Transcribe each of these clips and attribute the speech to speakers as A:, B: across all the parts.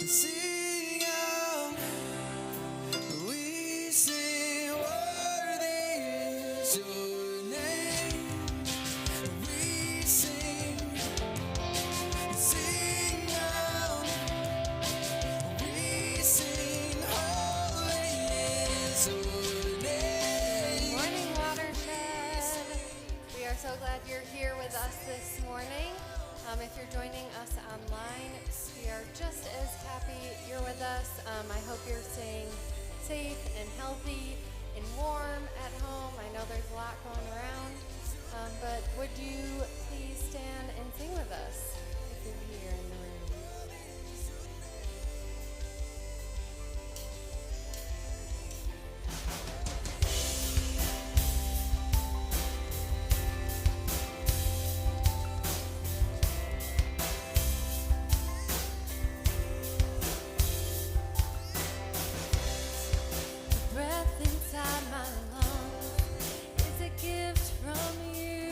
A: Sing out, we sing, worthy is your name. We sing out, we sing, holy is your name.
B: Morning, Watershed. We are so glad you're here with us this morning. If you're joining us online, we are just as happy you're with us. I hope you're staying safe and healthy and warm at home. I know there's a lot going around, but would you please stand and sing with us if you're here in the room? Breath inside my lungs is a gift from you.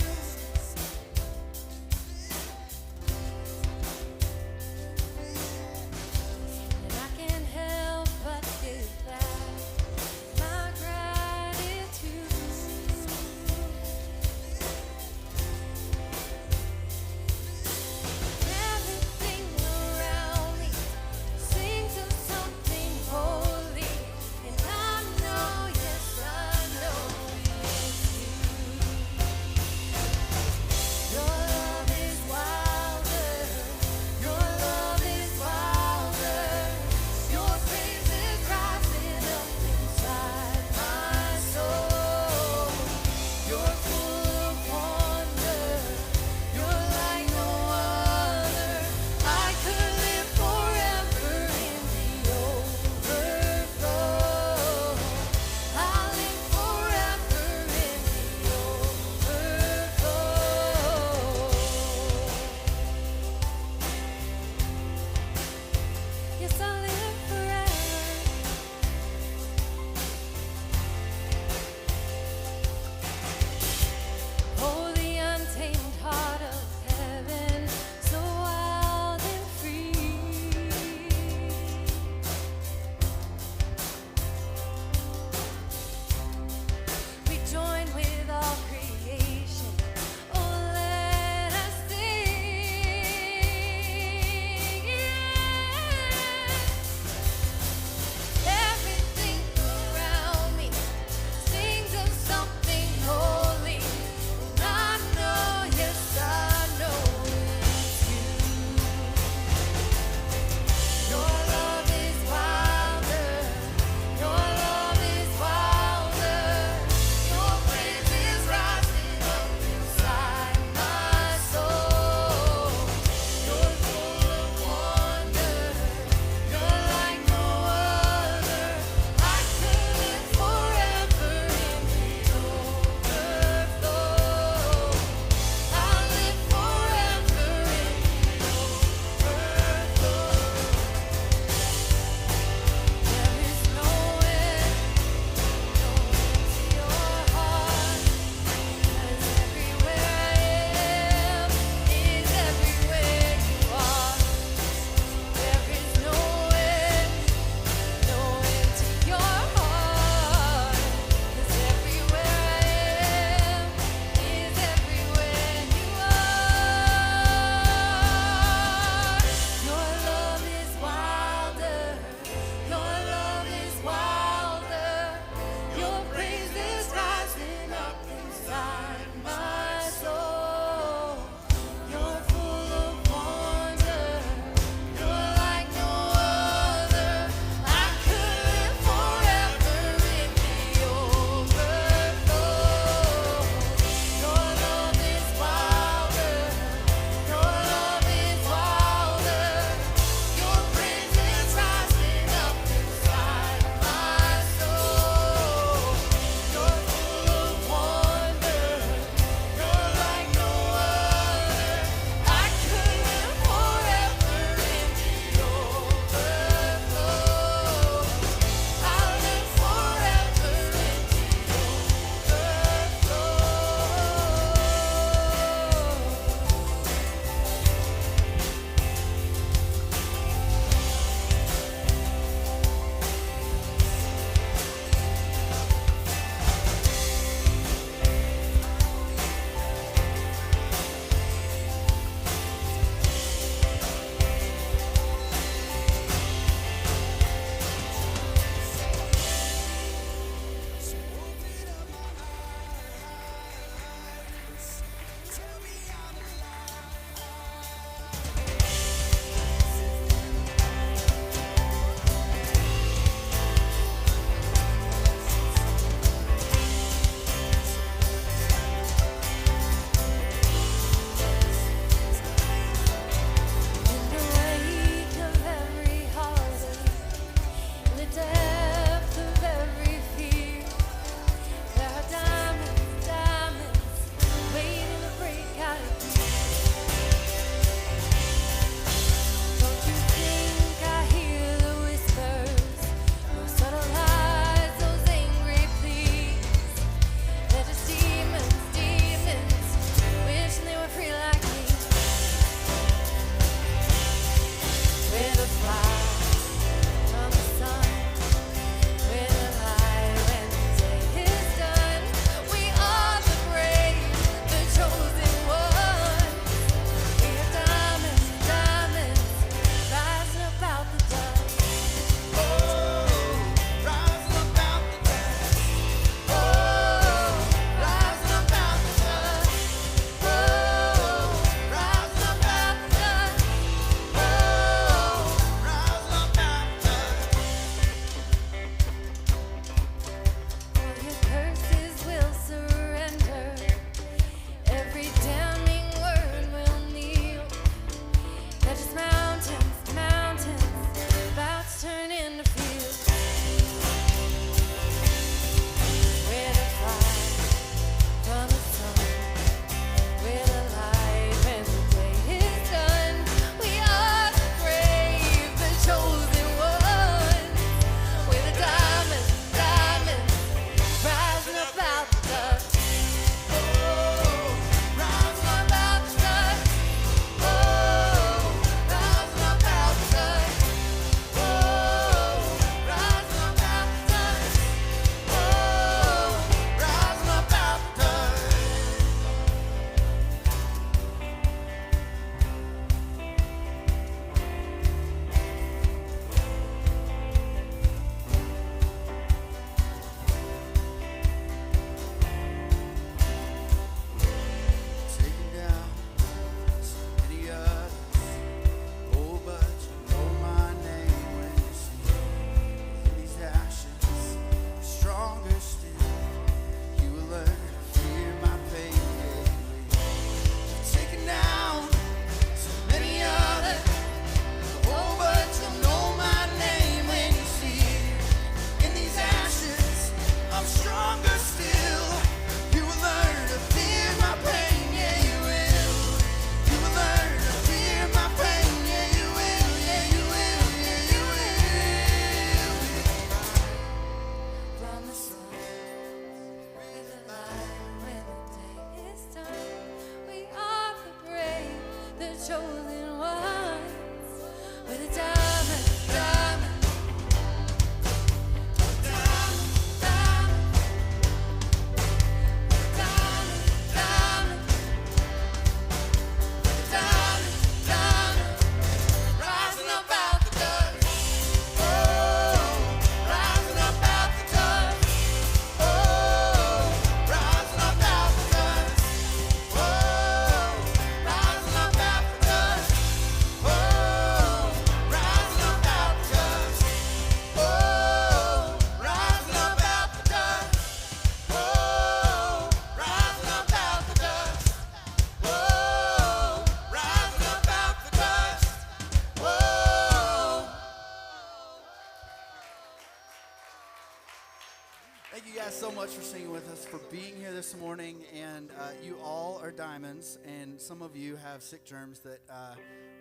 A: guys so much for singing with us, for being here this morning. And you all are diamonds, and some of you have sick germs that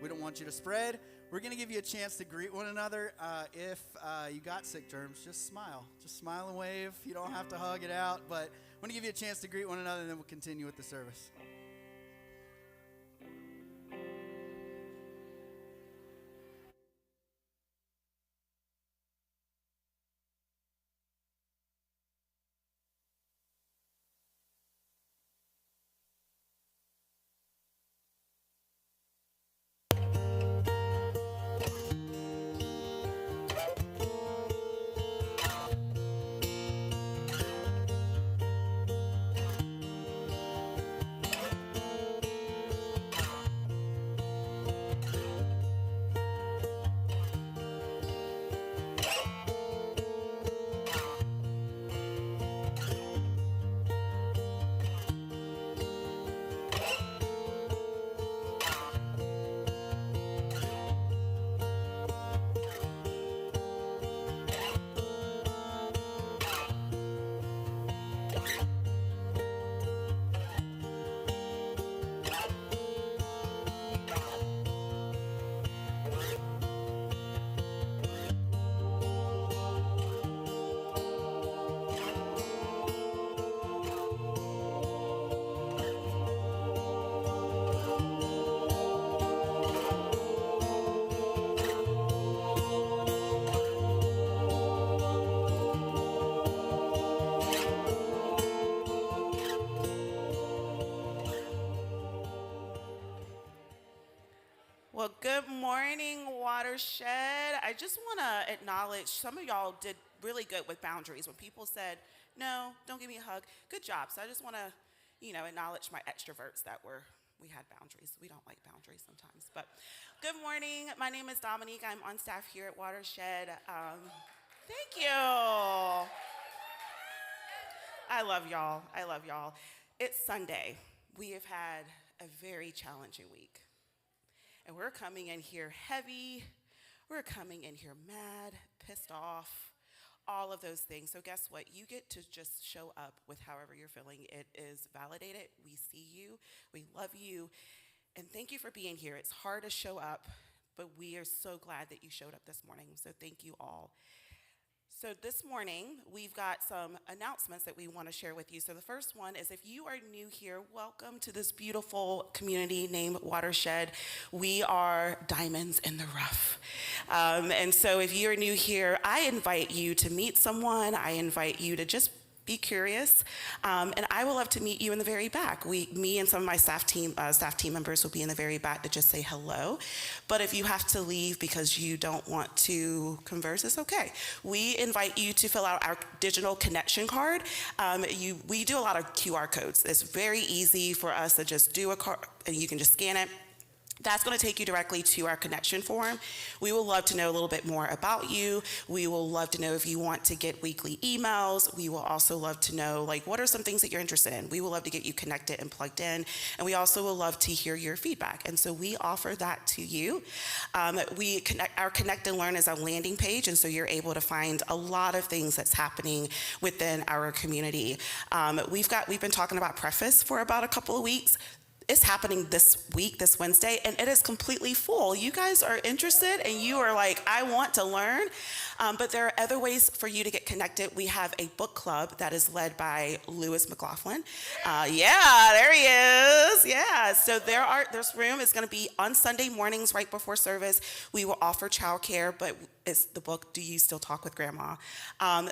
A: we don't want you to spread. We're going to give you a chance to greet one another. If you got sick germs, just smile. Just smile and wave. You don't have to hug it out, but I want to give you a chance to greet one another, and then we'll continue with the service.
C: Well, good morning, Watershed. I just want to acknowledge some of y'all did really good with boundaries. When people said, no, don't give me a hug, good job. So I just want to, acknowledge my extroverts that we had boundaries. We don't like boundaries sometimes. But good morning. My name is Dominique. I'm on staff here at Watershed. Thank you. I love y'all. I love y'all. It's Sunday. We have had a very challenging week. And we're coming in here heavy. We're coming in here mad, pissed off, all of those things. So guess what? You get to just show up with however you're feeling. It is validated. We see you. We love you. And thank you for being here. It's hard to show up, but we are so glad that you showed up this morning. So thank you all. So this morning, we've got some announcements that we want to share with you. So the first one is, if you are new here, welcome to this beautiful community named Watershed. We are diamonds in the rough. And so if you're new here, I invite you to meet someone. I invite you to just be curious, and I will love to meet you in the very back. Me and some of my staff team members will be in the very back to just say hello. But if you have to leave because you don't want to converse, it's okay. We invite you to fill out our digital connection card. We do a lot of QR codes. It's very easy for us to just do a card, and you can just scan it. That's going to take you directly to our connection form. We will love to know a little bit more about you. We will love to know if you want to get weekly emails. We will also love to know, what are some things that you're interested in? We will love to get you connected and plugged in. And we also will love to hear your feedback. And so we offer that to you. Our Connect and Learn is a landing page. And so you're able to find a lot of things that's happening within our community. We've been talking about Preface for about a couple of weeks. It's happening this week, this Wednesday, and it is completely full. You guys are interested, and you are like, I want to learn. But there are other ways for you to get connected. We have a book club that is led by Lewis McLaughlin. Yeah, there he is. Yeah, so this room is going to be on Sunday mornings right before service. We will offer childcare, but it's the book, Do You Still Talk with Grandma?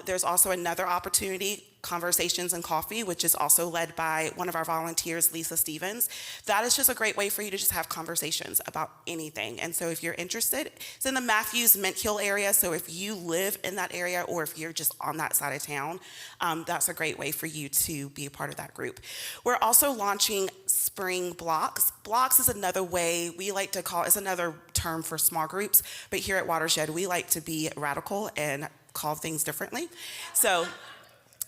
C: There's also another opportunity, Conversations and Coffee, which is also led by one of our volunteers, Lisa Stevens. That is just a great way for you to just have conversations about anything. And so if you're interested, it's in the Matthews Mint Hill area. So if you live in that area, or if you're just on that side of town, that's a great way for you to be a part of that group. We're also launching spring blocks. Blocks is another way we like to call, it's another term for small groups, but here at Watershed, we like to be radical and call things differently. So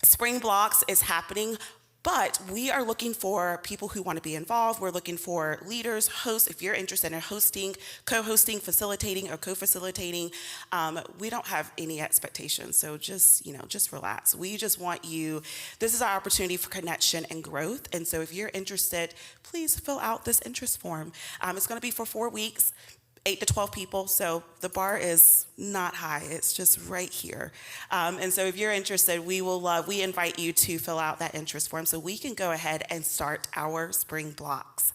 C: Spring Blocks is happening But we are looking for people who want to be involved. We're looking for leaders, hosts. If you're interested in hosting, co-hosting, facilitating, or co-facilitating, we don't have any expectations. So just relax. We just want you. This is our opportunity for connection and growth. And so if you're interested, please fill out this interest form. It's going to be for 4 weeks. 8 to 12 people, so the bar is not high. It's just right here. And so if you're interested, we invite you to fill out that interest form so we can go ahead and start our spring blocks.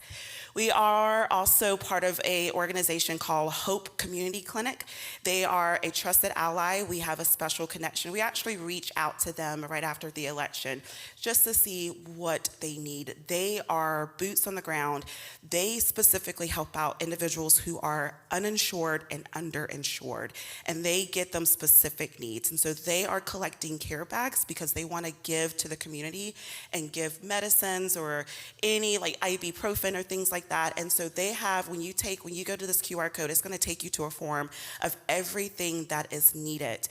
C: We are also part of an organization called Hope Community Clinic. They are a trusted ally. We have a special connection. We actually reach out to them right after the election just to see what they need. They are boots on the ground. They specifically help out individuals who are uninsured and underinsured, and they get them specific needs. And so they are collecting care bags because they want to give to the community and give medicines or any like ibuprofen or things like that. And so they have, when you go to this QR code, it's going to take you to a form of everything that is needed,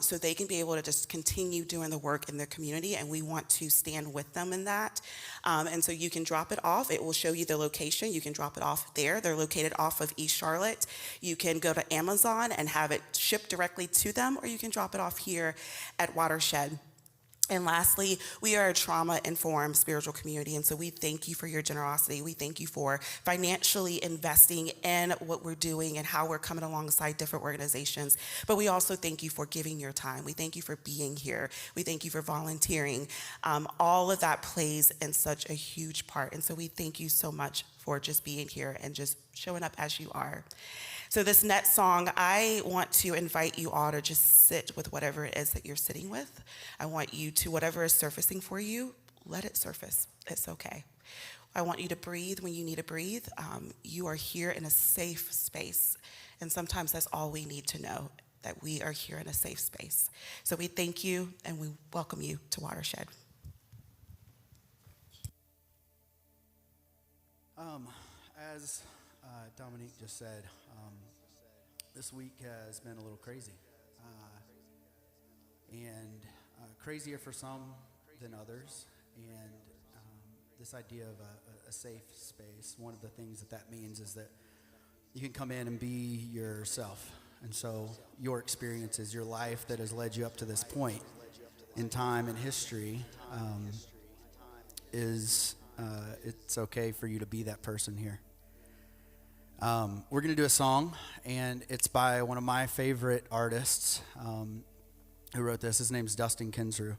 C: so they can be able to just continue doing the work in their community, and we want to stand with them in that. And so you can drop it off. It will show you the location. You can drop it off there. They're located off of East Charlotte. You can go to Amazon and have it shipped directly to them, or you can drop it off here at Watershed. And lastly, we are a trauma-informed spiritual community, and so we thank you for your generosity. We thank you for financially investing in what we're doing and how we're coming alongside different organizations. But we also thank you for giving your time. We thank you for being here. We thank you for volunteering. All of that plays in such a huge part, and so we thank you so much for just being here and just showing up as you are. So this next song, I want to invite you all to just sit with whatever it is that you're sitting with. I want you to, whatever is surfacing for you, let it surface. It's okay. I want you to breathe when you need to breathe. You are here in a safe space. And sometimes that's all we need to know, that we are here in a safe space. So we thank you and we welcome you to Watershed.
A: As Dominique just said, this week has been a little crazy. And crazier for some than others. And this idea of a safe space, one of the things that means is that you can come in and be yourself. And so your experiences, your life that has led you up to this point in time and history it's okay for you to be that person here. We're going to do a song, and it's by one of my favorite artists who wrote this. His name's Dustin Kinsrew,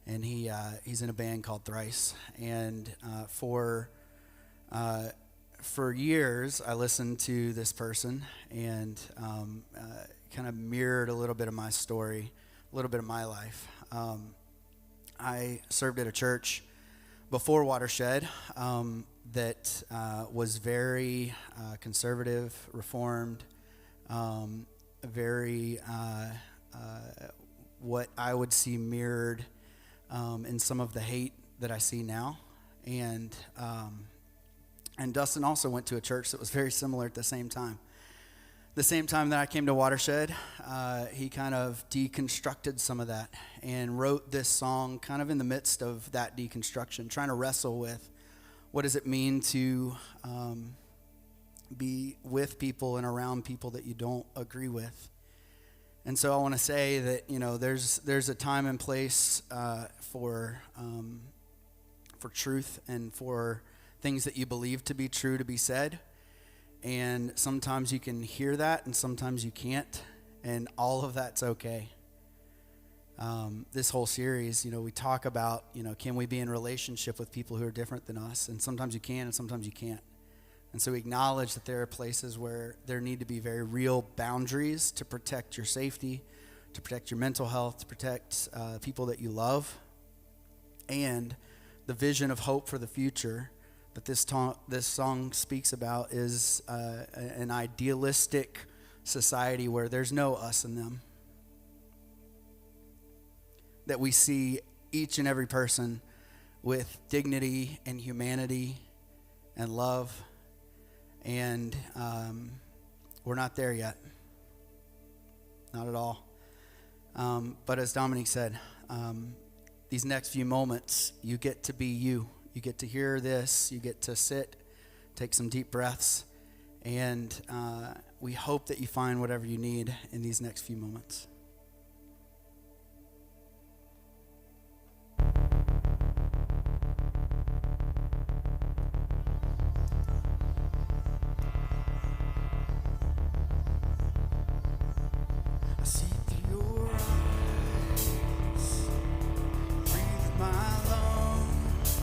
A: and he's in a band called Thrice. And for years, I listened to this person and kind of mirrored a little bit of my story, a little bit of my life. I served at a church before Watershed that was very conservative, reformed, very what I would see mirrored in some of the hate that I see now. And Dustin also went to a church that was very similar at the same time. The same time that I came to Watershed, he kind of deconstructed some of that and wrote this song kind of in the midst of that deconstruction, trying to wrestle with what does it mean to be with people and around people that you don't agree with. And so I want to say that, there's a time and place for truth and for things that you believe to be true to be said. And sometimes you can hear that and sometimes you can't, and all of that's okay. This whole series, we talk about, can we be in relationship with people who are different than us? And sometimes you can and sometimes you can't. And so we acknowledge that there are places where there need to be very real boundaries to protect your safety, to protect your mental health, to protect people that you love. And the vision of hope for the future that this song speaks about is an idealistic society where there's no us and them. That we see each and every person with dignity and humanity and love. And we're not there yet. Not at all. But as Dominique said, these next few moments, you get to be you. You get to hear this. You get to sit, take some deep breaths, and we hope that you find whatever you need in these next few moments. I see through your eyes, breathe my lungs,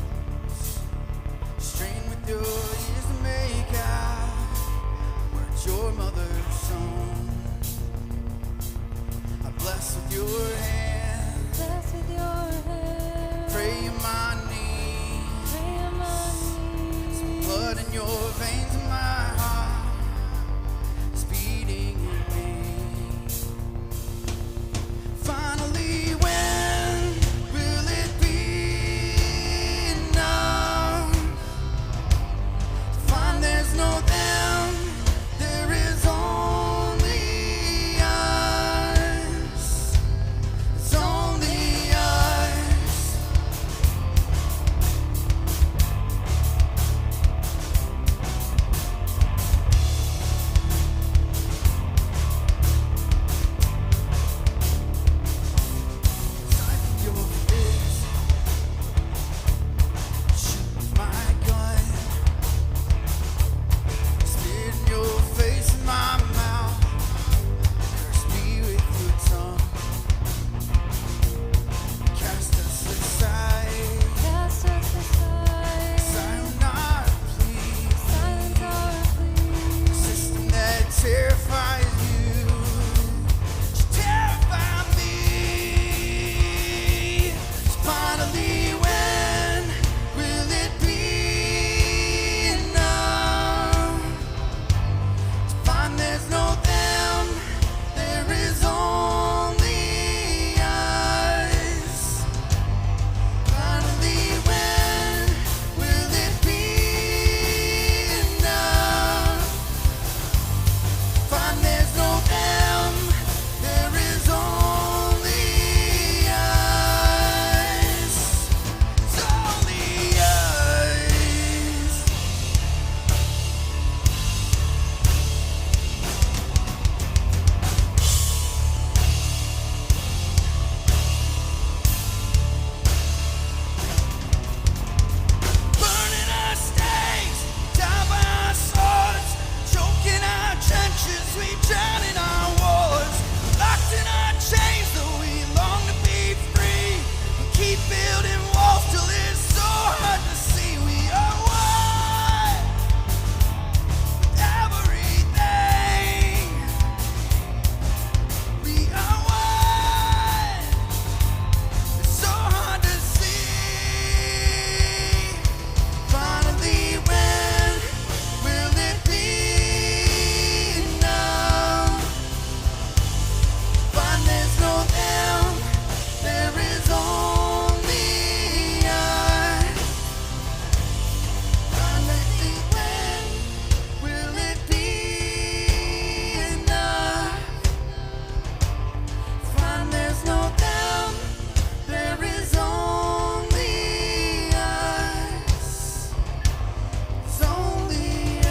A: strain with your ears to make out words your mother sung. I bless with your hand, pray on my knees, some blood in your veins and my heart is beating in me. Finally, when will it be enough? Find there's no them, there is only us. It's only us. Stifle your fears, shoot my gun, spit in your face and my mouth, curse me with your tongue, cast us aside, silent our pleas, a system that terrifies you should terrify me. So finally, when will it be enough? To find there's no them, there is only us. Finally, when will it be enough? Find there's no them, there is only us. It's only us. Burning our stakes, down by our swords, choking our trenches, we drown in our wars. Locked in our chains, though we long to be free, we keep building walls till it's so hard to see. We are one with everything. We are one. It's so hard to see. Finally, when will it be enough? Find there's no them, there is only us. Finally, when will it be enough? Find there's no them, there is only us. It's only us.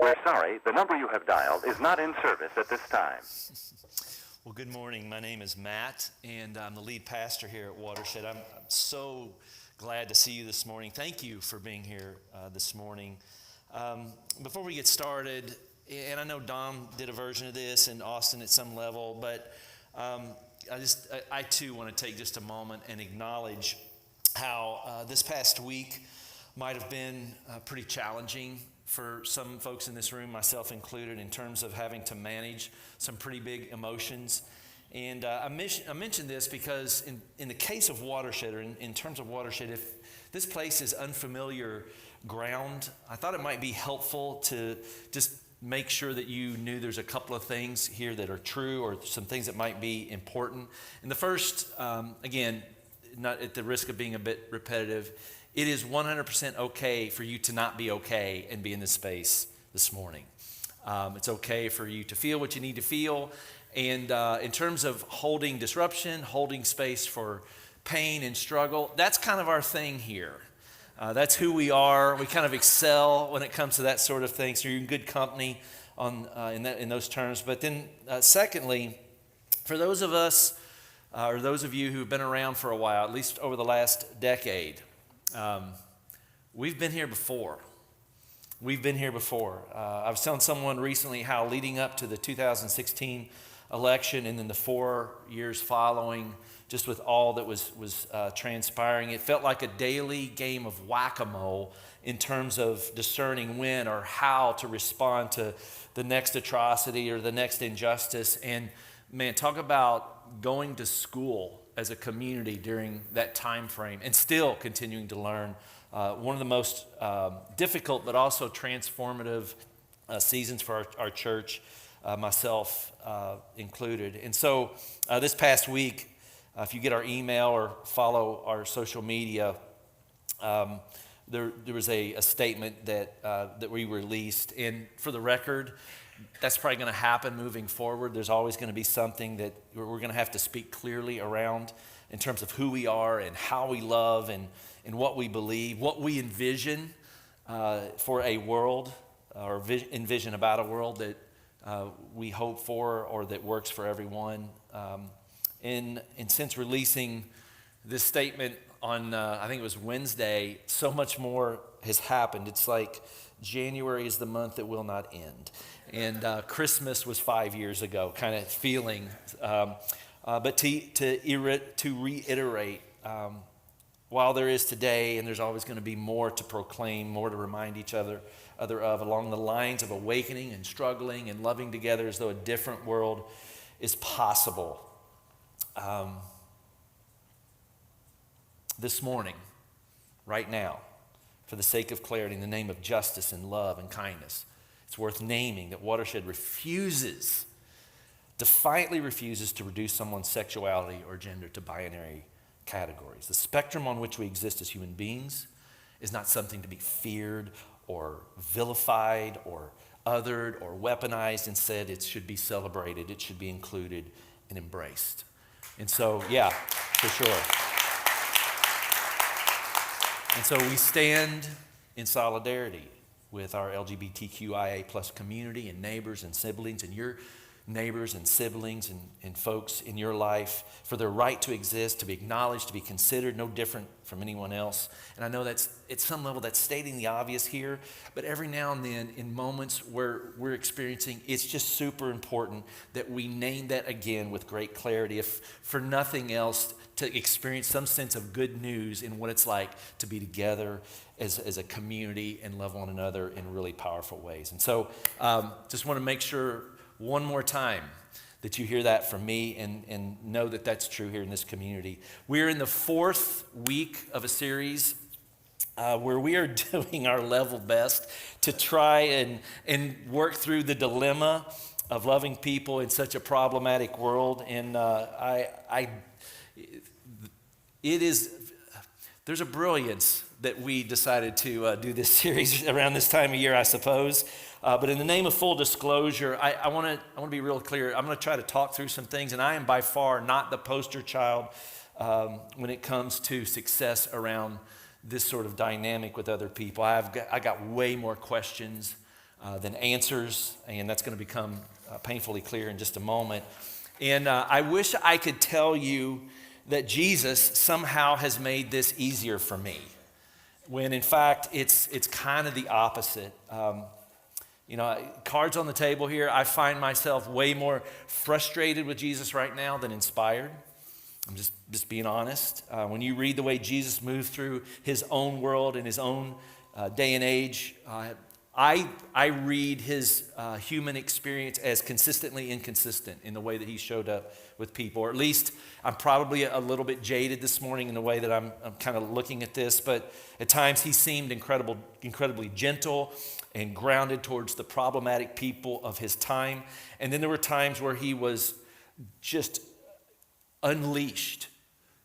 D: We're sorry, the number you have dialed is not in service at this time. Well, good morning. My name is Matt, and I'm the lead pastor here at Watershed. I'm so glad to see you this morning. Thank you for being here this morning. Before we get started, and I know Dom did a version of this and Austin at some level, but I too want to take just a moment and acknowledge how this past week might have been pretty challenging for some folks in this room, myself included, in terms of having to manage some pretty big emotions. And I mentioned this because in the case of Watershed, or in terms of Watershed, if this place is unfamiliar ground, I thought it might be helpful to just make sure that you knew there's a couple of things here that are true, or some things that might be important. And the first, again, not at the risk of being a bit repetitive, it is 100% okay for you to not be okay and be in this space this morning. It's okay for you to feel what you need to feel. And in terms of holding disruption, holding space for pain and struggle, that's kind of our thing here. That's who we are. We kind of excel when it comes to that sort of thing. So you're in good company in those terms. But then secondly, for those of us, or those of you who've been around for a while, at least over the last decade, we've been here before. We've been here before. I was telling someone recently how leading up to the 2016 election and then the 4 years following, just with all that was transpiring, it felt like a daily game of whack-a-mole in terms of discerning when or how to respond to the next atrocity or the next injustice. And man, talk about going to school as a community during that time frame and still continuing to learn. One of the most difficult but also transformative seasons for our church, myself included. And so this past week, if you get our email or follow our social media, there was a statement that we released. And for the record, that's probably going to happen moving forward. There's always going to be something that we're going to have to speak clearly around in terms of who we are and how we love and what we believe, what we envision for a world, or envision about a world that we hope for or that works for everyone. And since releasing this statement on, I think it was Wednesday, so much more has happened. It's like January is the month that will not end. And Christmas was 5 years ago, kind of feeling. But to reiterate, while there is today, and there's always going to be more to proclaim, more to remind each other of, along the lines of awakening and struggling and loving together as though a different world is possible. This morning, right now, for the sake of clarity, in the name of justice and love and kindness, it's worth naming that Watershed defiantly refuses to reduce someone's sexuality or gender to binary categories. The spectrum on which we exist as human beings is not something to be feared or vilified or othered or weaponized. Instead, it should be celebrated, it should be included and embraced. And so, yeah, for sure. And so we stand in solidarity with our LGBTQIA plus community and neighbors and siblings and your neighbors and siblings and folks in your life for their right to exist, to be acknowledged, to be considered no different from anyone else. And I know that's at some level that's stating the obvious here, but every now and then in moments where we're experiencing, it's just super important that we name that again with great clarity, if for nothing else, to experience some sense of good news in what it's like to be together as a community and love one another in really powerful ways. And so just want to make sure one more time that you hear that from me and know that that's true here in this community. We're in the 4th week of a series where we are doing our level best to try and work through the dilemma of loving people in such a problematic world. And there's a brilliance that we decided to do this series around this time of year, I suppose. But in the name of full disclosure, I want to be real clear. I'm going to try to talk through some things, and I am by far not the poster child when it comes to success around this sort of dynamic with other people. I got way more questions than answers, and that's going to become painfully clear in just a moment. And I wish I could tell you that Jesus somehow has made this easier for me, when in fact it's kind of the opposite. Cards on the table here, I find myself way more frustrated with Jesus right now than inspired. I'm just being honest. When you read the way Jesus moved through his own world and his own day and age, I read his human experience as consistently inconsistent in the way that he showed up with people. Or at least I'm probably a little bit jaded this morning in the way that I'm kind of looking at this. But at times he seemed incredibly gentle and grounded towards the problematic people of his time. And then there were times where he was just unleashed.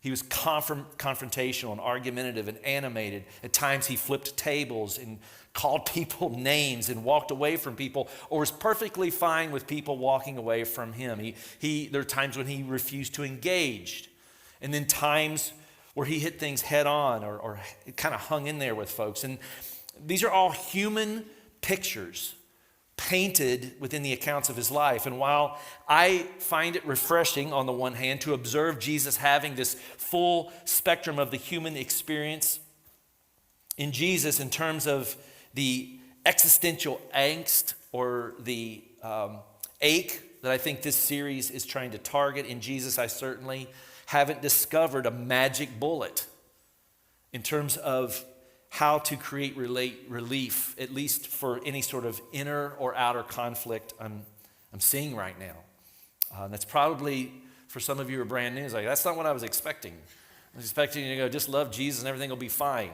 D: He was confrontational and argumentative and animated. At times he flipped tables and called people names and walked away from people, or was perfectly fine with people walking away from him. There are times when he refused to engage, and then times where he hit things head on or kind of hung in there with folks. And these are all human pictures painted within the accounts of his life. And while I find it refreshing on the one hand to observe Jesus having this full spectrum of the human experience, in Jesus, in terms of the existential angst or the ache that I think this series is trying to target, in Jesus, I certainly haven't discovered a magic bullet in terms of how to create relief, at least for any sort of inner or outer conflict I'm seeing right now. That's probably, for some of you who are brand new, it's like, that's not what I was expecting. I was expecting you to go, just love Jesus and everything will be fine.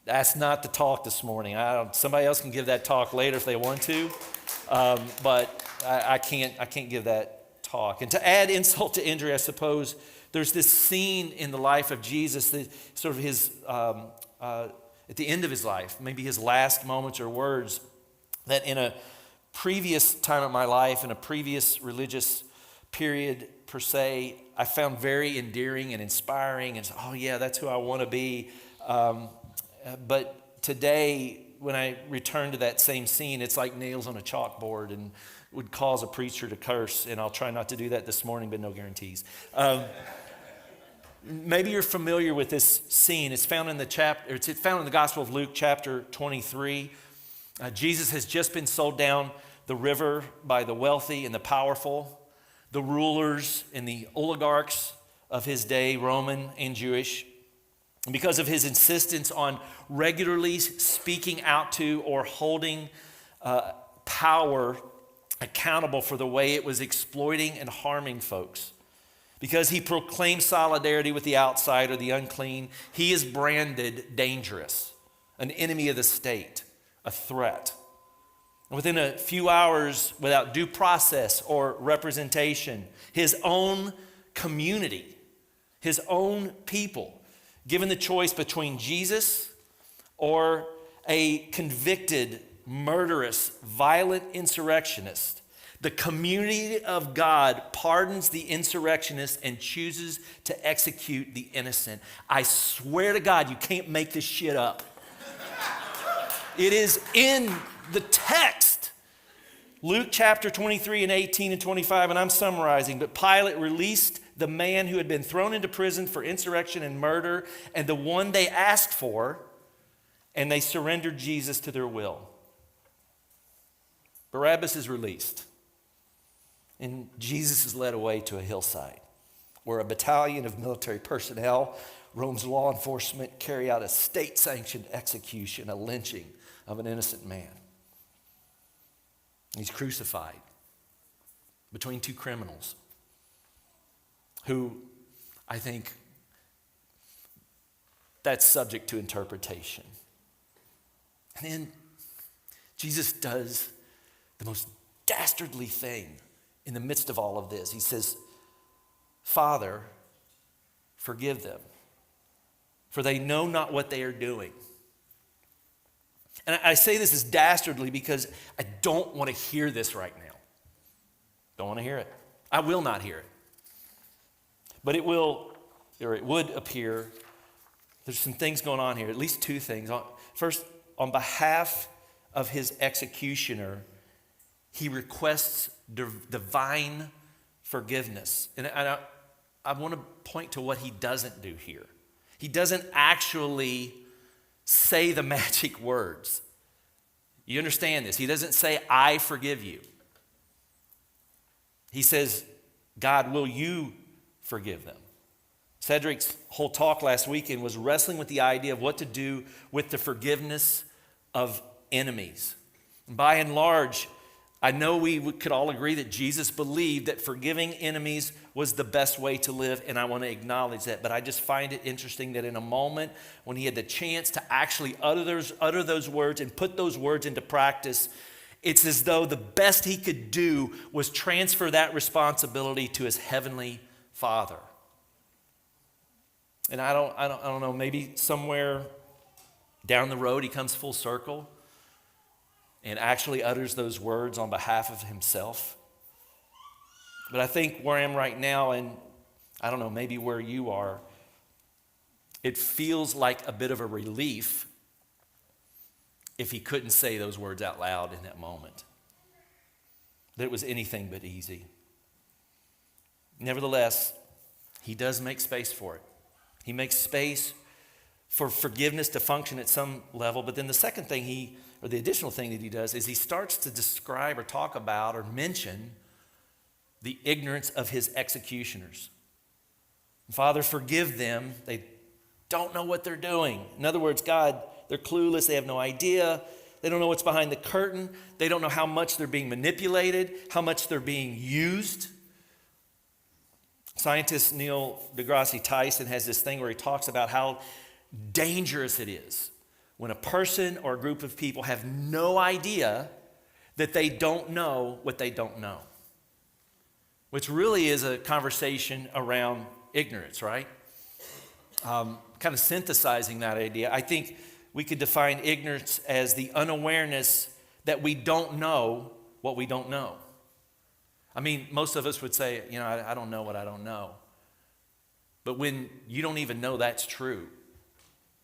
D: That's not the talk this morning. Somebody else can give that talk later if they want to, but I can't give that talk. And to add insult to injury, I suppose there's this scene in the life of Jesus, that sort of his at the end of his life, maybe his last moments or words, that in a previous time of my life, in a previous religious period per se, I found very endearing and inspiring, and oh yeah, that's who I want to be. But today, when I return to that same scene, it's like nails on a chalkboard and would cause a preacher to curse, and I'll try not to do that this morning, but no guarantees. Maybe you're familiar with this scene. It's found in the Gospel of Luke, chapter 23. Jesus has just been sold down the river by the wealthy and the powerful, the rulers and the oligarchs of his day, Roman and Jewish. And because of his insistence on regularly speaking out to or holding power accountable for the way it was exploiting and harming folks, because he proclaimed solidarity with the outsider, the unclean, he is branded dangerous, an enemy of the state, a threat. And within a few hours, without due process or representation, his own community, his own people, given the choice between Jesus or a convicted, murderous, violent insurrectionist, the community of God pardons the insurrectionist and chooses to execute the innocent. I swear to God, you can't make this shit up. It is in the text. Luke chapter 23 and 18 and 25, and I'm summarizing, but Pilate released the man who had been thrown into prison for insurrection and murder, and the one they asked for, and they surrendered Jesus to their will. Barabbas is released, and Jesus is led away to a hillside where a battalion of military personnel, Rome's law enforcement, carry out a state-sanctioned execution, a lynching of an innocent man. He's crucified between two criminals who, I think, that's subject to interpretation. And then Jesus does the most dastardly thing in the midst of all of this. He says, Father, forgive them, for they know not what they are doing. And I say this as dastardly because I don't want to hear this right now. Don't want to hear it. I will not hear it. But it would appear there's some things going on here, at least two things. First, on behalf of his executioner, he requests divine forgiveness. And I want to point to what he doesn't do here. He doesn't actually say the magic words. You understand this? He doesn't say, I forgive you. He says, God, will you forgive them? Cedric's whole talk last weekend was wrestling with the idea of what to do with the forgiveness of enemies. And by and large, I know we could all agree that Jesus believed that forgiving enemies was the best way to live, and I want to acknowledge that. But I just find it interesting that in a moment when he had the chance to actually utter those words and put those words into practice, it's as though the best he could do was transfer that responsibility to his heavenly Father. And I don't know, maybe somewhere down the road he comes full circle and actually utters those words on behalf of himself. But I think where I am right now, and I don't know, maybe where you are, it feels like a bit of a relief if he couldn't say those words out loud in that moment. That it was anything but easy. Nevertheless, he does make space for it. He makes space for forgiveness to function at some level, but then the second thing the additional thing that he does is he starts to describe or talk about or mention the ignorance of his executioners. Father, forgive them. They don't know what they're doing. In other words, God, they're clueless. They have no idea. They don't know what's behind the curtain. They don't know how much they're being manipulated, how much they're being used. Scientist Neil deGrasse Tyson has this thing where he talks about how dangerous it is when a person or a group of people have no idea that they don't know what they don't know. Which really is a conversation around ignorance, right? Kind of synthesizing that idea, I think we could define ignorance as the unawareness that we don't know what we don't know. I mean, most of us would say, I don't know what I don't know. But when you don't even know that's true,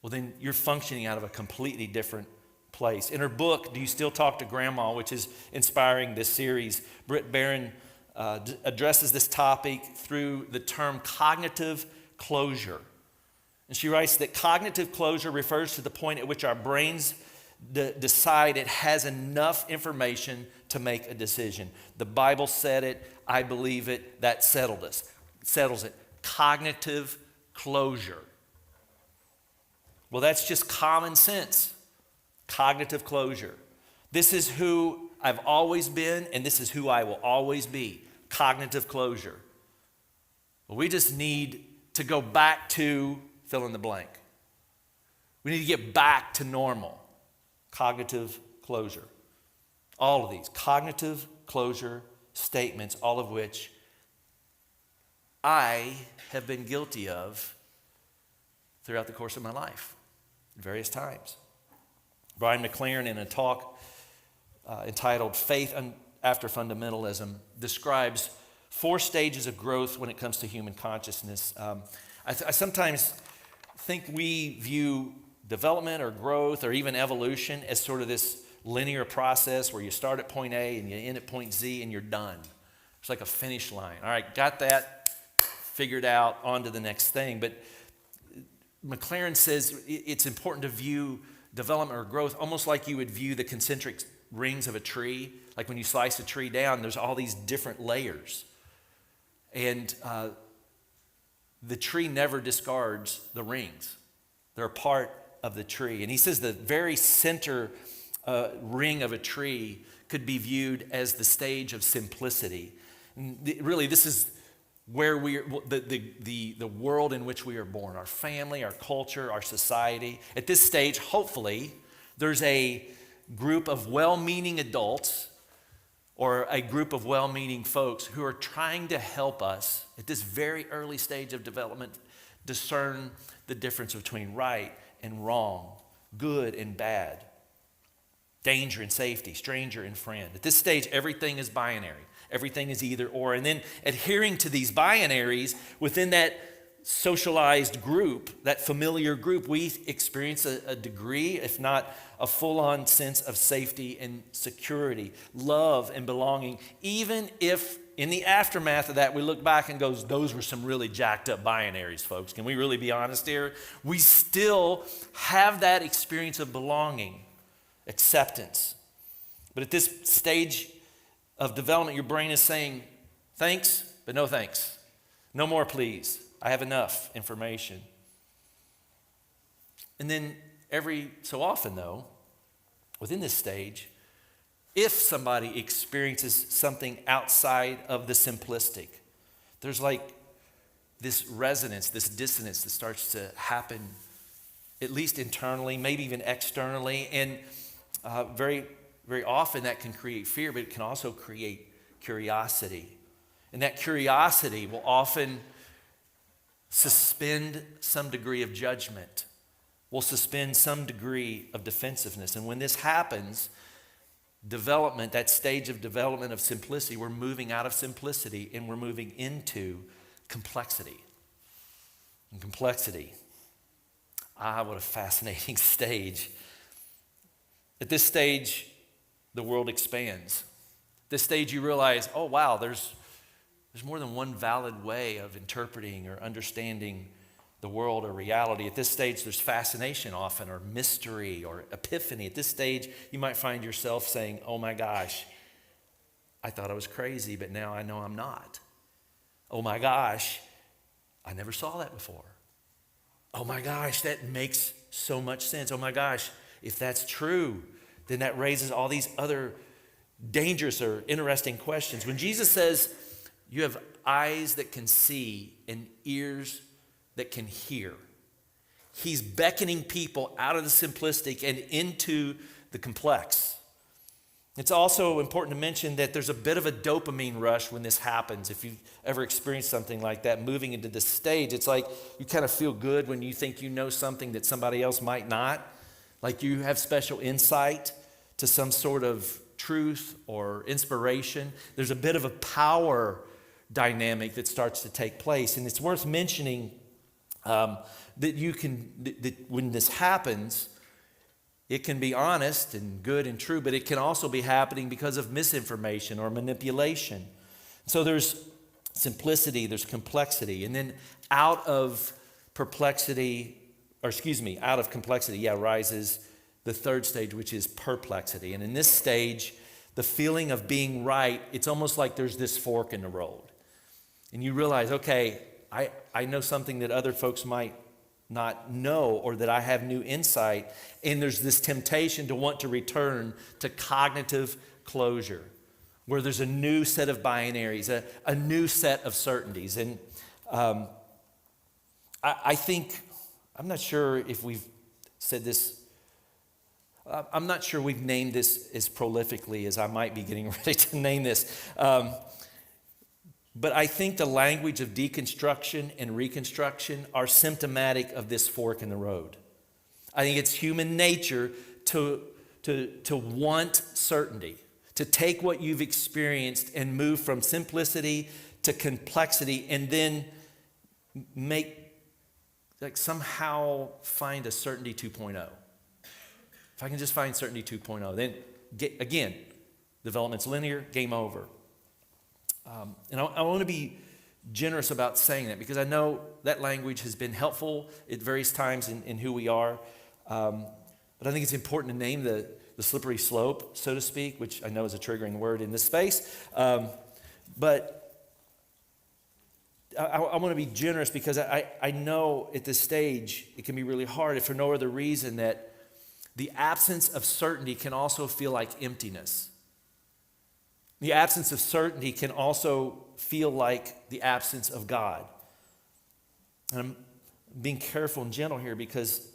D: well, then you're functioning out of a completely different place. In her book, Do You Still Talk to Grandma, which is inspiring this series, Britt Barron addresses this topic through the term cognitive closure. And she writes that cognitive closure refers to the point at which our brains decide it has enough information to make a decision. The Bible said it, I believe it, that settles it. Cognitive closure. Well, that's just common sense. Cognitive closure. This is who I've always been, and this is who I will always be. Cognitive closure. Well, we just need to go back to fill in the blank. We need to get back to normal. Cognitive closure. All of these cognitive closure statements, all of which I have been guilty of throughout the course of my life, at various times. Brian McLaren, in a talk entitled Faith After Fundamentalism, describes 4 stages of growth when it comes to human consciousness. I sometimes think we view development or growth or even evolution as sort of this linear process where you start at point A and you end at point Z and you're done. It's like a finish line. All right, got that figured out, on to the next thing. But McLaren says it's important to view development or growth almost like you would view the concentric rings of a tree. Like when you slice a tree down, there's all these different layers. And the tree never discards the rings. They're a part of the tree. And he says the very center ring of a tree could be viewed as the stage of simplicity. And really, this is where we are, the world in which we are born, our family, our culture, our society. At this stage, hopefully, there's a group of well-meaning adults or a group of well-meaning folks who are trying to help us at this very early stage of development discern the difference between right and wrong, good and bad, danger and safety, stranger and friend. At this stage, everything is binary. Everything is either or. And then adhering to these binaries within that socialized group, that familiar group, we experience a degree, if not a full-on sense of safety and security, love and belonging, even if in the aftermath of that we look back and goes, those were some really jacked up binaries, folks. Can we really be honest here? We still have that experience of belonging, acceptance. But at this stage of development, your brain is saying, thanks, but no thanks. No more, please. I have enough information. And then every so often, though, within this stage, if somebody experiences something outside of the simplistic, there's like this resonance, this dissonance that starts to happen, at least internally, maybe even externally. And very, very often that can create fear, but it can also create curiosity. And that curiosity will often suspend some degree of judgment, will suspend some degree of defensiveness. And when this happens, development, that stage of development of simplicity, we're moving out of simplicity and we're moving into complexity. And complexity. What a fascinating stage. At this stage, the world expands. At this stage, you realize, oh wow, there's more than one valid way of interpreting or understanding the world or reality. At this stage, there's fascination often, or mystery, or epiphany. At this stage, you might find yourself saying, oh my gosh, I thought I was crazy, but now I know I'm not. Oh my gosh, I never saw that before. Oh my gosh, that makes so much sense. Oh my gosh, if that's true, then that raises all these other dangerous or interesting questions. When Jesus says, you have eyes that can see and ears that can hear, he's beckoning people out of the simplistic and into the complex. It's also important to mention that there's a bit of a dopamine rush when this happens. If you've ever experienced something like that, moving into this stage, it's like you kind of feel good when you think you know something that somebody else might not. Like you have special insight to some sort of truth or inspiration. There's a bit of a power dynamic that starts to take place. And it's worth mentioning that when this happens, it can be honest and good and true, but it can also be happening because of misinformation or manipulation. So there's simplicity, there's complexity, and then out of complexity, rises the third stage, which is perplexity. And in this stage, the feeling of being right, it's almost like there's this fork in the road. And you realize, okay, I know something that other folks might not know, or that I have new insight, and there's this temptation to want to return to cognitive closure, where there's a new set of binaries, a new set of certainties. And I think, I'm not sure if we've said this, I'm not sure we've named this as prolifically as I might be getting ready to name this. But I think the language of deconstruction and reconstruction are symptomatic of this fork in the road. I think it's human nature to want certainty, to take what you've experienced and move from simplicity to complexity, and then somehow find a certainty 2.0. If I can just find certainty 2.0, then again, development's linear, game over. And I want to be generous about saying that, because I know that language has been helpful at various times in who we are. But I think it's important to name the slippery slope, so to speak, which I know is a triggering word in this space. But I want to be generous, because I know at this stage it can be really hard, if for no other reason that the absence of certainty can also feel like emptiness. The absence of certainty can also feel like the absence of God. And I'm being careful and gentle here, because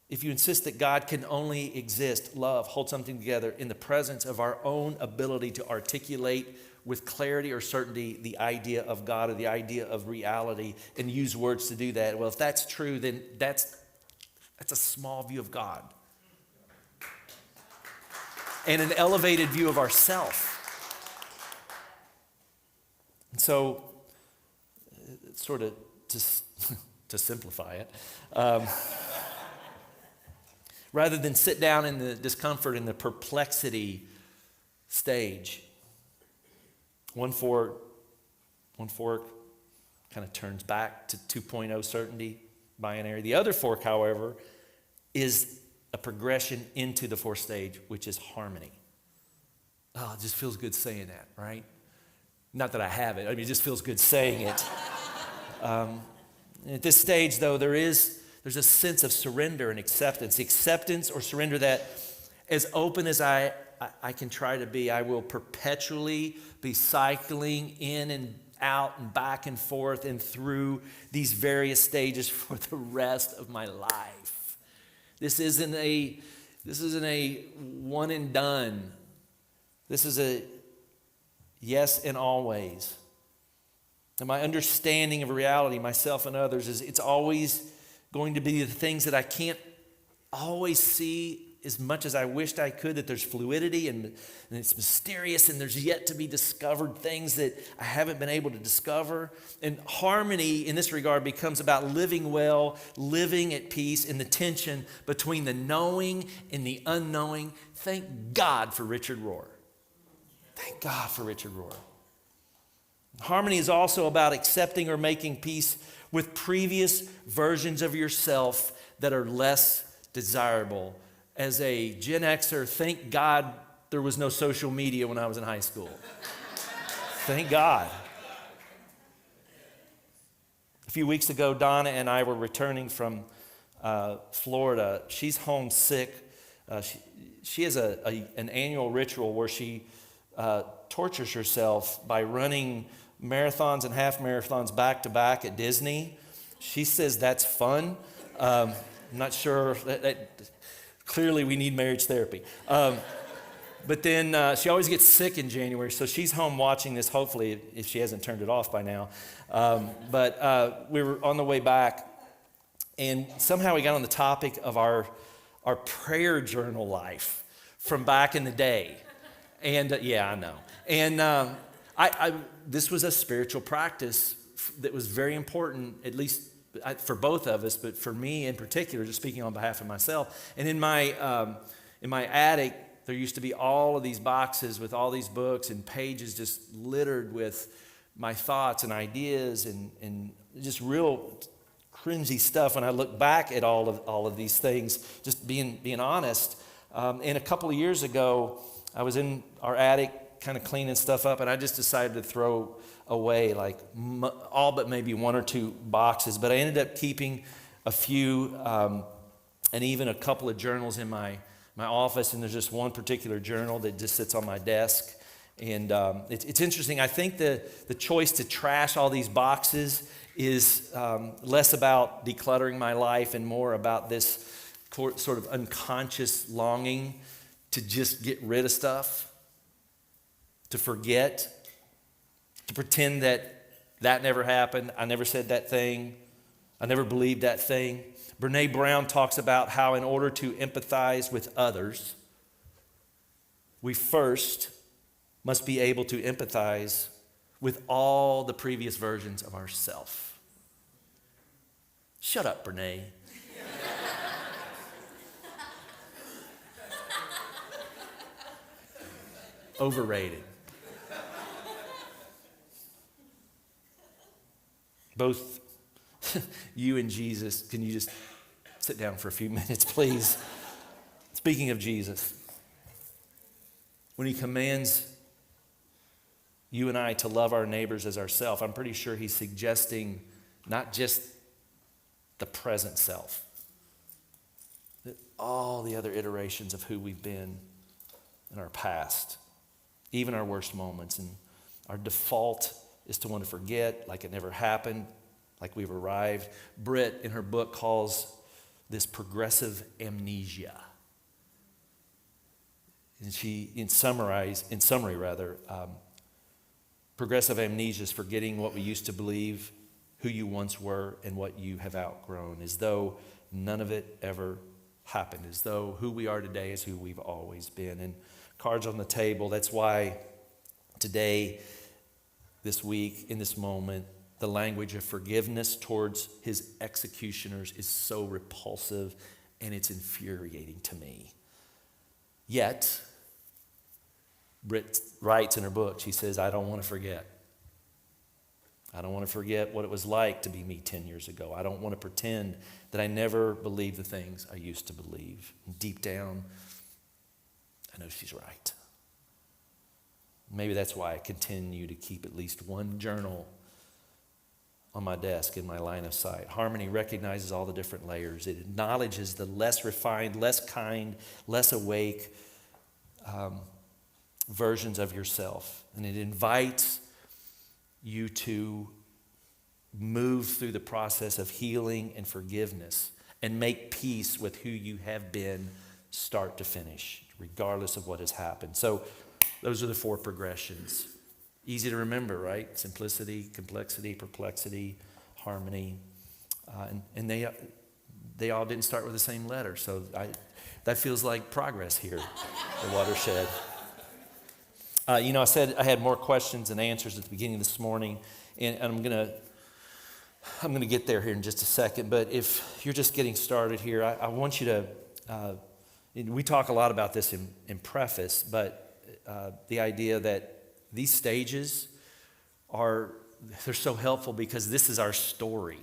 D: if you insist that God can only exist, love, hold something together in the presence of our own ability to articulate with clarity or certainty the idea of God or the idea of reality, and use words to do that, well, if that's true, then that's a small view of God and an elevated view of ourself. And so, sort of to simplify it, rather than sit down in the discomfort and the perplexity stage. One fork kind of turns back to 2.0 certainty, binary. The other fork, however, is a progression into the fourth stage, which is harmony. Oh, it just feels good saying that, right? Not that I have it. I mean, it just feels good saying it. At this stage, though, there's a sense of surrender and acceptance. Acceptance or surrender that, as open as I can try to be, I will perpetually be cycling in and out and back and forth and through these various stages for the rest of my life. This isn't a one and done. This is a yes and always. And my understanding of reality, myself and others, is it's always going to be the things that I can't always see as much as I wished I could, that there's fluidity and it's mysterious and there's yet to be discovered things that I haven't been able to discover. And harmony in this regard becomes about living well, living at peace in the tension between the knowing and the unknowing. Thank God for Richard Rohr. Thank God for Richard Rohr. Harmony is also about accepting or making peace with previous versions of yourself that are less desirable. As a Gen Xer, thank God there was no social media when I was in high school. Thank God. A few weeks ago, Donna and I were returning from Florida. She's homesick. She has an annual ritual where she tortures herself by running marathons and half marathons back to back at Disney. She says that's fun. I'm not sure. Clearly, we need marriage therapy. But then she always gets sick in January, so she's home watching this, hopefully, if she hasn't turned it off by now. But we were on the way back, and somehow we got on the topic of our prayer journal life from back in the day. And yeah, I know. And this was a spiritual practice that was very important, at least for both of us, but for me in particular, just speaking on behalf of myself. And in my attic, there used to be all of these boxes with all these books and pages just littered with my thoughts and ideas and just real cringy stuff. When I look back at all of these things, just being honest. And a couple of years ago, I was in our attic kind of cleaning stuff up, and I just decided to throw away like all but maybe one or two boxes. But I ended up keeping a few and even a couple of journals in my office, and there's just one particular journal that just sits on my desk. And it's interesting. I think the choice to trash all these boxes is less about decluttering my life and more about this sort of unconscious longing to just get rid of stuff, to forget, to pretend that never happened. I never said that thing. I never believed that thing. Brene Brown talks about how in order to empathize with others, we first must be able to empathize with all the previous versions of ourselves. Shut up, Brene. Overrated. Both you and Jesus, can you just sit down for a few minutes, please? Speaking of Jesus, when he commands you and I to love our neighbors as ourselves, I'm pretty sure he's suggesting not just the present self, but all the other iterations of who we've been in our past, even our worst moments. And our default is to want to forget like it never happened, like we've arrived. Britt, in her book, calls this progressive amnesia. And she, in summary, progressive amnesia is forgetting what we used to believe, who you once were, and what you have outgrown, as though none of it ever happened, as though who we are today is who we've always been. And cards on the table. That's why today, this week, in this moment, the language of forgiveness towards his executioners is so repulsive and it's infuriating to me. Yet, Britt writes in her book, she says, I don't want to forget. I don't want to forget what it was like to be me 10 years ago. I don't want to pretend that I never believed the things I used to believe. Deep down, I know she's right. Maybe that's why I continue to keep at least one journal on my desk in my line of sight. Harmony recognizes all the different layers. It acknowledges the less refined, less kind, less awake versions of yourself. And it invites you to move through the process of healing and forgiveness and make peace with who you have been start to finish, regardless of what has happened. So those are the 4 progressions. Easy to remember, right? Simplicity, complexity, perplexity, harmony. And they all didn't start with the same letter. So that feels like progress here at Watershed. I said I had more questions and answers at the beginning of this morning, and I'm gonna get there here in just a second. But if you're just getting started here, I want you to. We talk a lot about this in preface, but the idea that these stages they're so helpful because this is our story.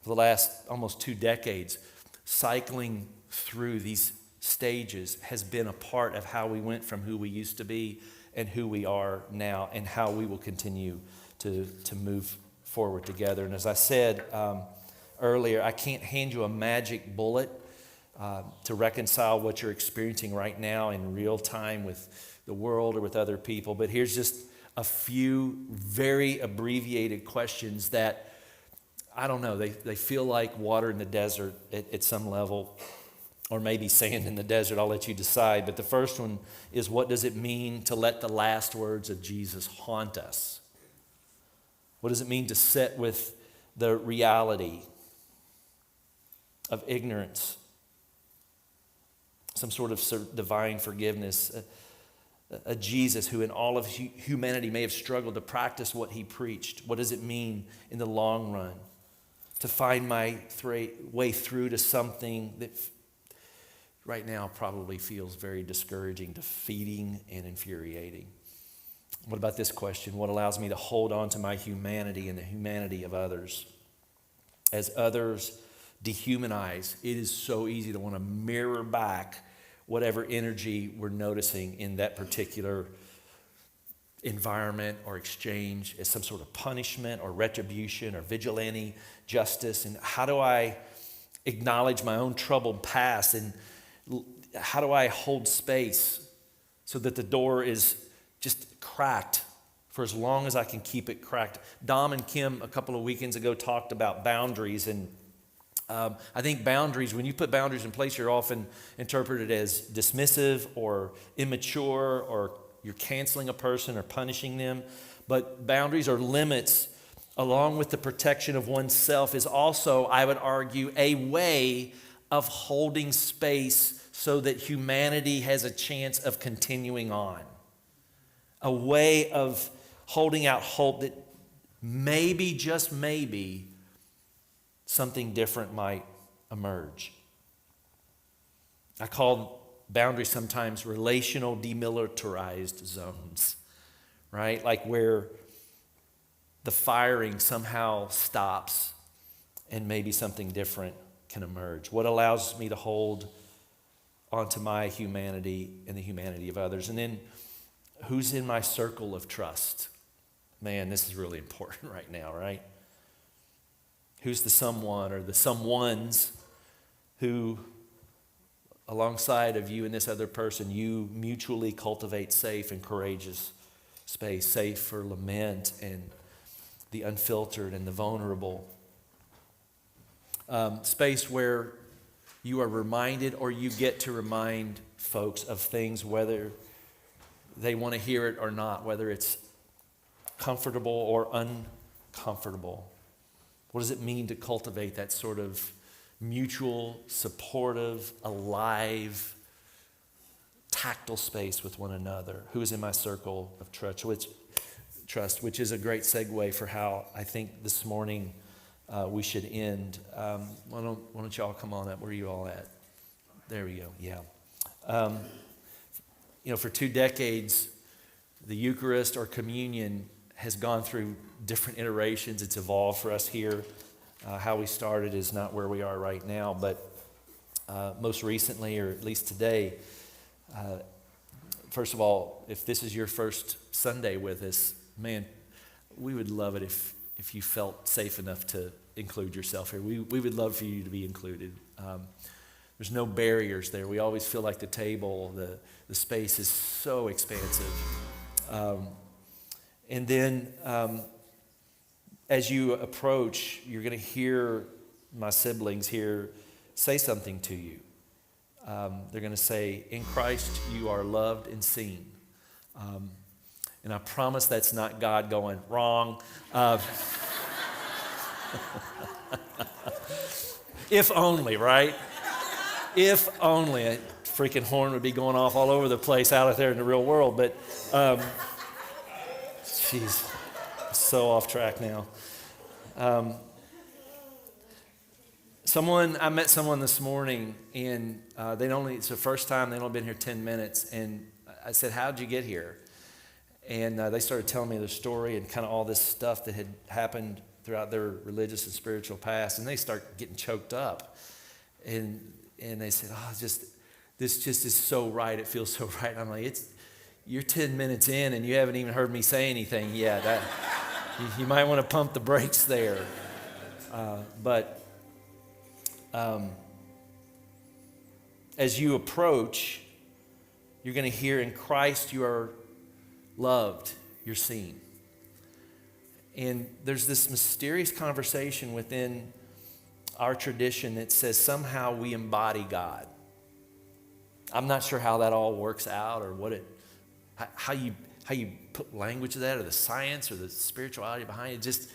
D: For the last almost 2 decades, cycling through these stages has been a part of how we went from who we used to be and who we are now and how we will continue to move forward together. And as I said earlier, I can't hand you a magic bullet to reconcile what you're experiencing right now in real time with the world or with other people. But here's just a few very abbreviated questions that, I don't know, they feel like water in the desert at some level. Or maybe sand in the desert, I'll let you decide. But the first one is, what does it mean to let the last words of Jesus haunt us? What does it mean to sit with the reality of ignorance? Some sort of divine forgiveness. A Jesus who in all of humanity may have struggled to practice what he preached. What does it mean in the long run to find my way through to something that right now probably feels very discouraging, defeating, and infuriating? What about this question? What allows me to hold on to my humanity and the humanity of others? As others dehumanize, it is so easy to want to mirror back whatever energy we're noticing in that particular environment or exchange as some sort of punishment or retribution or vigilante justice. And how do I acknowledge my own troubled past, and how do I hold space so that the door is just cracked for as long as I can keep it cracked? Dom and Kim a couple of weekends ago talked about boundaries, and I think boundaries, when you put boundaries in place, you're often interpreted as dismissive or immature, or you're canceling a person or punishing them. But boundaries or limits, along with the protection of oneself, is also, I would argue, a way of holding space so that humanity has a chance of continuing on. A way of holding out hope that maybe, just maybe, something different might emerge. I call boundaries sometimes relational demilitarized zones, right? Like where the firing somehow stops and maybe something different can emerge. What allows me to hold onto my humanity and the humanity of others? And then, who's in my circle of trust? Man, this is really important right now, right? Who's the someone or the someones who, alongside of you and this other person, you mutually cultivate safe and courageous space, safe for lament and the unfiltered and the vulnerable. Space where you are reminded, or you get to remind folks of things, whether they want to hear it or not, whether it's comfortable or uncomfortable. What does it mean to cultivate that sort of mutual, supportive, alive, tactile space with one another? Who is in my circle of trust? trust, which is a great segue for how I think this morning we should end. Why don't y'all come on up? Where are you all at? There we go. Yeah. For 2 decades, the Eucharist or communion has gone through different iterations. It's evolved for us here. How we started is not where we are right now, but most recently, or at least today, first of all, if this is your first Sunday with us, man, we would love it if you felt safe enough to include yourself here. We would love for you to be included. There's no barriers there. We always feel like the table, the space is so expansive. And then as you approach, you're going to hear my siblings here say something to you. They're going to say, in Christ you are loved and seen. And I promise that's not God going, wrong. If only, right? If only. A freaking horn would be going off all over the place out there in the real world. But, jeez, so off track now. I met someone this morning, and it's the first time, they'd only been here 10 minutes, and I said, how'd you get here? And they started telling me their story and kind of all this stuff that had happened throughout their religious and spiritual past, and they start getting choked up. And they said, this just is so right, it feels so right. And I'm like, you're 10 minutes in, and you haven't even heard me say anything yet. You might want to pump the brakes there. As you approach, you're going to hear, in Christ you are loved, you're seen. And there's this mysterious conversation within our tradition that says somehow we embody God. I'm not sure how that all works out, or how you put language to that, or the science or the spirituality behind it. Just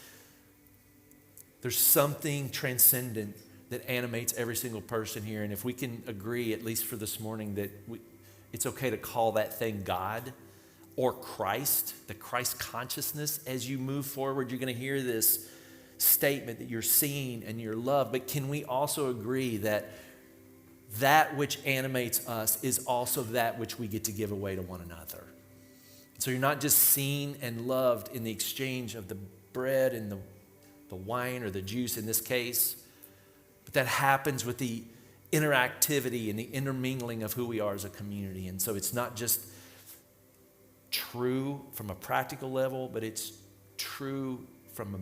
D: there's something transcendent that animates every single person here. And if we can agree, at least for this morning, that it's okay to call that thing God or Christ, the Christ consciousness, as you move forward, you're going to hear this statement that you're seen and you're loved. But can we also agree that which animates us is also that which we get to give away to one another? So you're not just seen and loved in the exchange of the bread and the wine or the juice in this case, but that happens with the interactivity and the intermingling of who we are as a community. And so it's not just true from a practical level, but it's true from a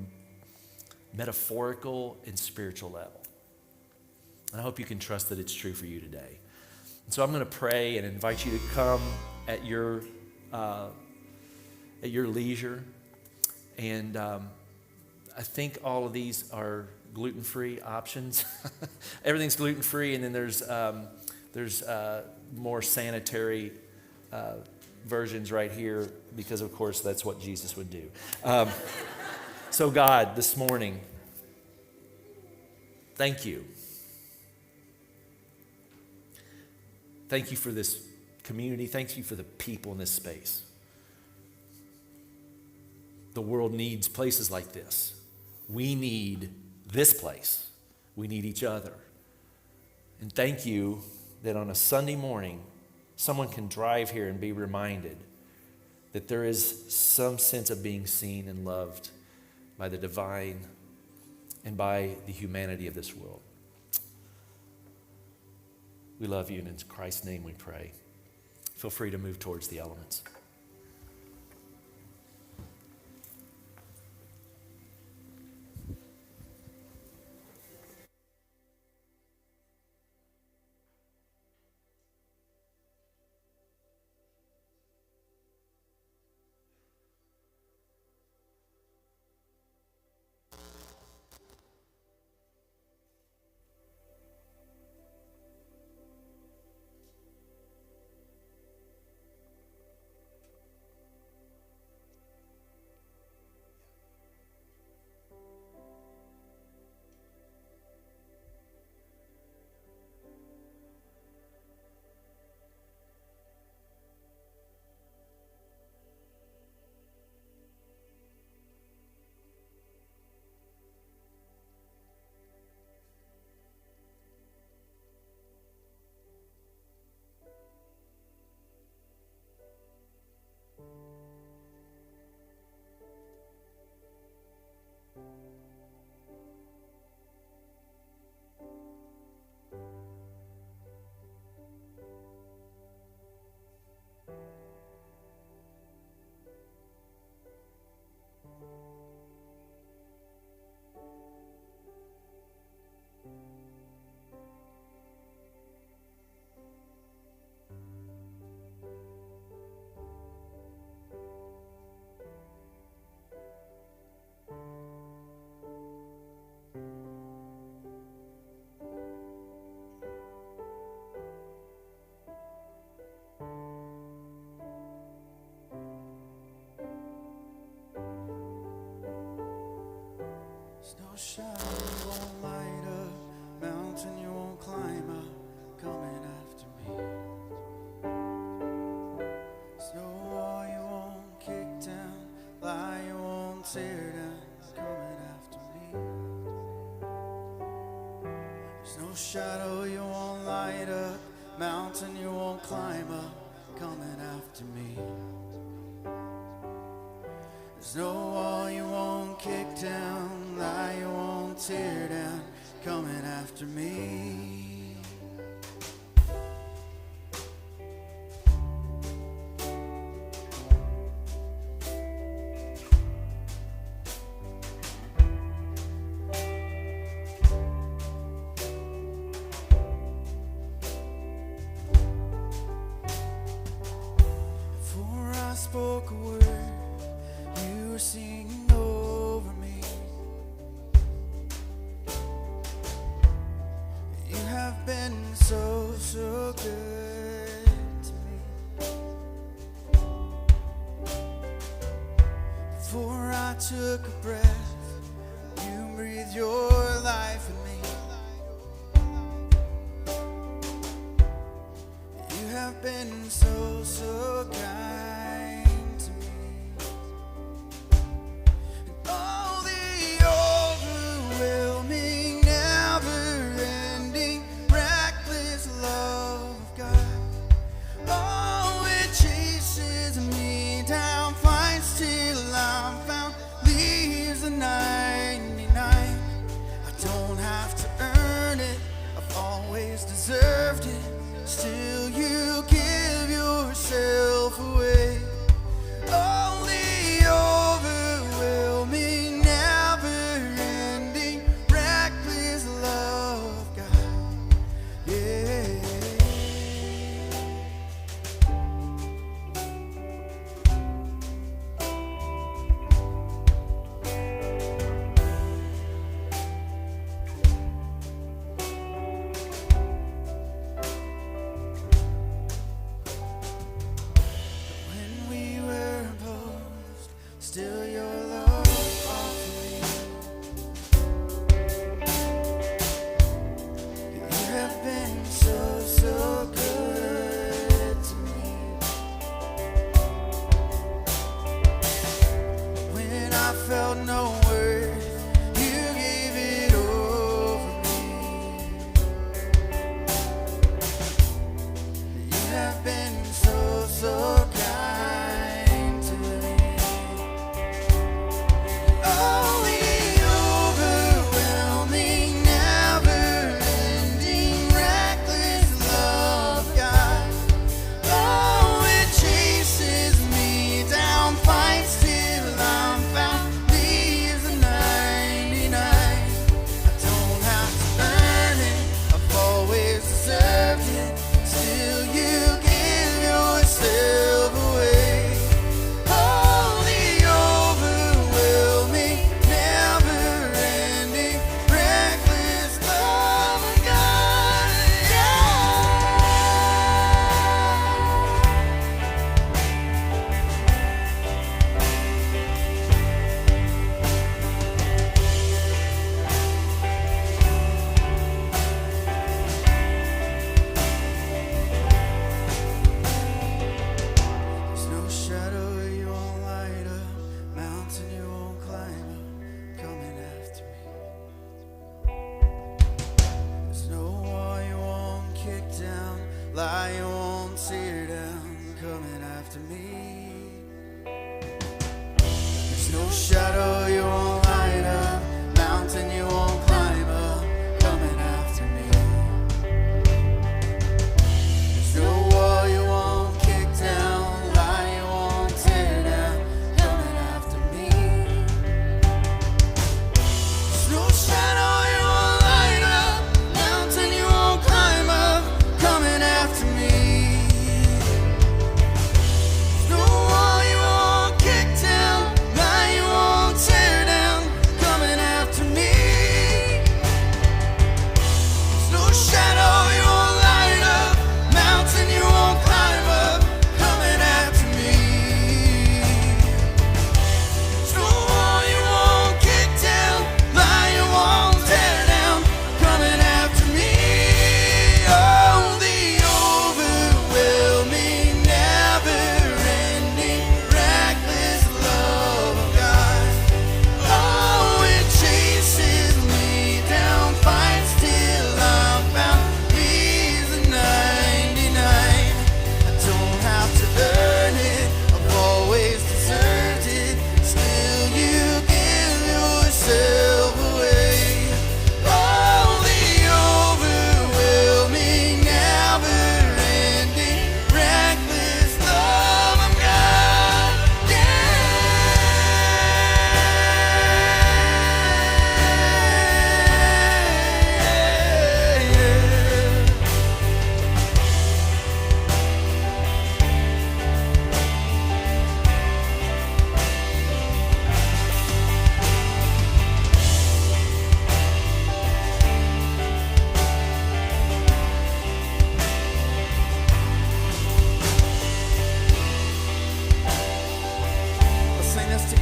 D: metaphorical and spiritual level. And I hope you can trust that it's true for you today. And so I'm going to pray and invite you to come at your leisure. And I think all of these are gluten-free options. Everything's gluten-free, and then there's more sanitary versions right here, because of course that's what Jesus would do. So God, this morning, thank you. Thank you for this community. Thank you for the people in this space. The world needs places like this. We need this place. We need each other. And thank you that on a Sunday morning, someone can drive here and be reminded that there is some sense of being seen and loved by the divine and by the humanity of this world. We love you, and in Christ's name we pray. Feel free to move towards the elements.
A: No shadow you won't light up, mountain you won't climb up, coming after me. There's no wall you won't kick down, lie you won't tear down, coming after me. There's no shadow you won't light up, mountain you won't climb up, coming after me. There's no wall you won't kick down, lie you won't tear down, coming after me. Before I spoke a word, you were singing over me. You have been so, so good to me. Before I took a breath, you breathed your life in me. You have been so, so kind to me. Oh, the overwhelming, never-ending, reckless love of God. Oh, it chases me down, finds till I'm found, leaves the 99. I don't have to earn it, I've always deserved it. Still you give yourself away. Oh, the overwhelming, never-ending, reckless love of God. Yeah. When we were opposed, still your love offered me. You have been so, so good to me. When I felt no worth, you gave it over me. You have been so, so kind to me. Oh, the overwhelming, never-ending, reckless love of God. Oh, it chases me down, fights till I'm found, leaves the 99. I don't have to earn it, I've always deserved it. Still you give yourself away. Oh, the overwhelming, never-ending, reckless love of God. There's no shadow you won't light up, mountain you won't climb up, coming after me. There's no wall you won't kick down, lie you won't tear down, coming after me. There's no shadow you won't light up, mountain you won't climb up, coming after me. There's no wall you won't kick down, lie you won't tear down, coming after me. There's no shadow you won't light up, mountain you won't climb up, coming after me. There's no wall you won't kick down, lie you won't tear down,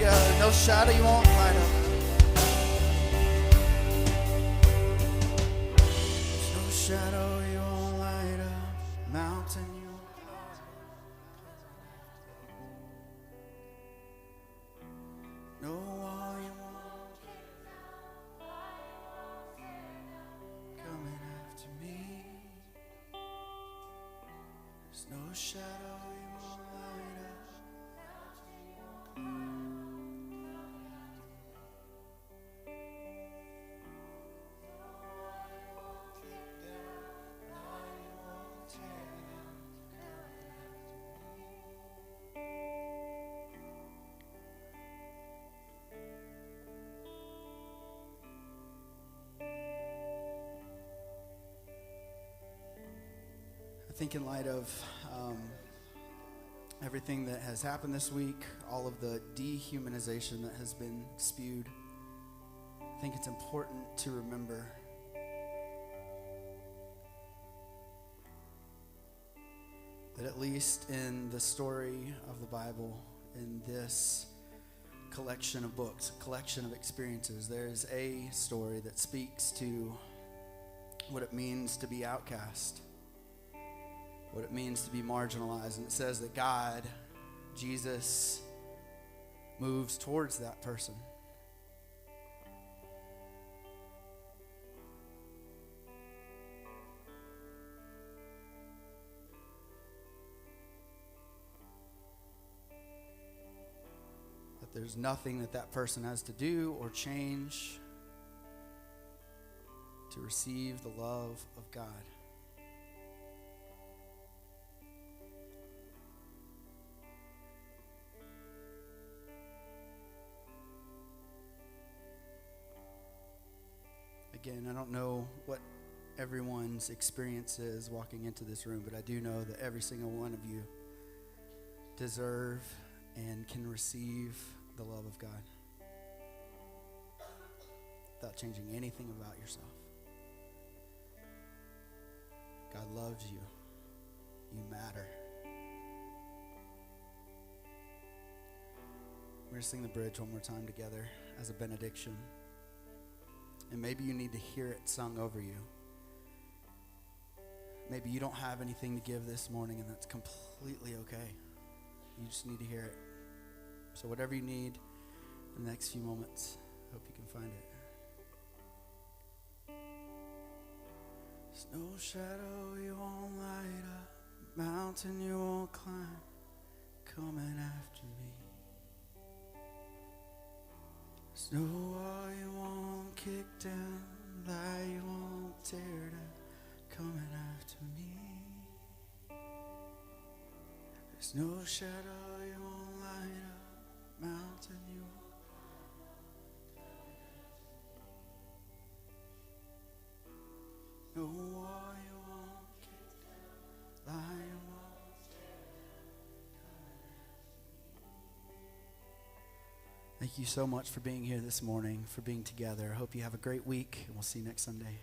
A: together. No shadow you won't light up. There's no shadow you won't light up. Mountain you won't climb. No wall you won't coming after me. There's no shadow you won't light up. I think in light of everything that has happened this week, all of the dehumanization that has been spewed, I think it's important to remember that at least in the story of the Bible, in this collection of books, a collection of experiences, there's a story that speaks to what it means to be outcast, what it means to be marginalized. And it says that God, Jesus, moves towards that person. That there's nothing that that person has to do or change to receive the love of God. Again, I don't know what everyone's experience is walking into this room, but I do know that every single one of you deserve and can receive the love of God without changing anything about yourself. God loves you. You matter. We're going to sing the bridge one more time together as a benediction. And maybe you need to hear it sung over you. Maybe you don't have anything to give this morning, and that's completely okay. You just need to hear it. So whatever you need in the next few moments, hope you can find it. There's no shadow you won't light up, mountain you won't climb, coming after me. There's no wall you won't kick down, lie you won't tear down, coming after me. There's no shadow you won't light up, mountain you won't. No wall you won't kick down, lie you won't tear down. Thank you so much for being here this morning, for being together. I hope you have a great week, and we'll see you next Sunday.